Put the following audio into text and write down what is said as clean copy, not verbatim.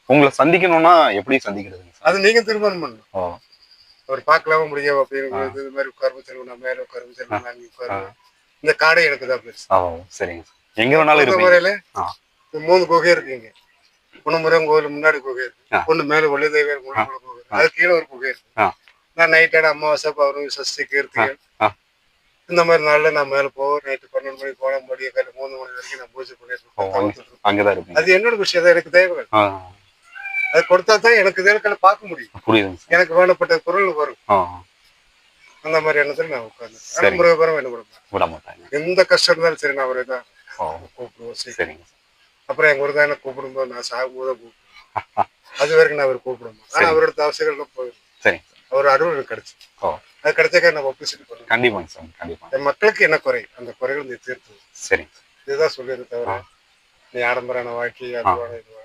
உங்களை சந்திக்கணும்னா எப்படி சந்திக்கிறதுங்க சார்? அது நீங்க தீர்மானம் பண்ணணும். ஓ. அவர் பார்க்கலாமா முடியும் ஆ. அப்படின்னு இது மாதிரி உட்கார செல்வம் மேல உட்கார ஆ. செல்வம் அங்கே ஆ. உட்காருவேன். இந்த காடே எனக்கு தான் பெருசு. ஓ, சரிங்க சார். எங்க எனக்கு வேணாலும் பொறுத்த இருப்பீங்க. வரையில ஆ. 3 குகை இருக்குங்க. குணமுருகன் கோவில் முன்னாடி குகை இருக்கு. ஆ. ஒண்ணு மேல ஒளிதேவர் ஆ. முழுமுழு குகை. ஆ. அது கீழே ஒரு குகை இருக்கு. ஆ. நான் நைட்டோட அமாவாசை, பௌர்ணமி, சஷ்டி, ஆ. கிருத்திகை ஆ. இந்த மாதிரி நாள்ல நான் மேல போவேன். நைட்டு 12 மணிக்கு போனா முடிய காலை 3 மணி வரைக்கும் நான் பூஜை பண்ணிட்டு ஓ, இருப்பேன். தவத்துட்டு இருப்பேன். அங்கதான் இருப்பீங்க. அது என்னோட விஷயம் தான். எனக்கு தேவை. ஆ. அது கொடுத்தா தான் எனக்கு தேவைகளை பார்க்க முடியும். புரியுதுங்க சார். எனக்கு வேண்டப்பட்ட பொருள் வரும். ஆ. அந்த மாதிரி எண்ணத்துல நான் உட்காந்து. ஆனா சரி. முருகபுரம் என்ன விட விட மாட்டாங்க. எந்த கஷ்டம் இருந்தாலும் சரி நான் அவரை தான் ஓ, கூப்பிடுவோம். சரி. சரிங்க சார். அப்புறம் எங்க ஒரு தான் என்ன கூப்பிடும்போது நான் சாகும்போது தான் கூப்பிடுவேன். அது வரைக்கும் நான் அவர் கூப்பிடுவோம். ஆனா சரி. அவரோட அவசியங்கள் போயிடும். சரிங்க சார். அவர் அருள் எனக்கு கிடைச்சு. ஓ, அது கிடைச்சாக்க நான் ஒப்பிச்சுட்டு பண்ணுவேன். கண்டிப்பாங்க சார். கண்டிப்பா. என் மக்களுக்கு என்ன குறை அந்த குறைகள் நீ தீர்த்து சரிங்க சார். இதுதான் சொல்லியிரு தவிர ஆ. நீ ஆடம்பரான வாழ்க்கை ஆ. அதுவான இதுவான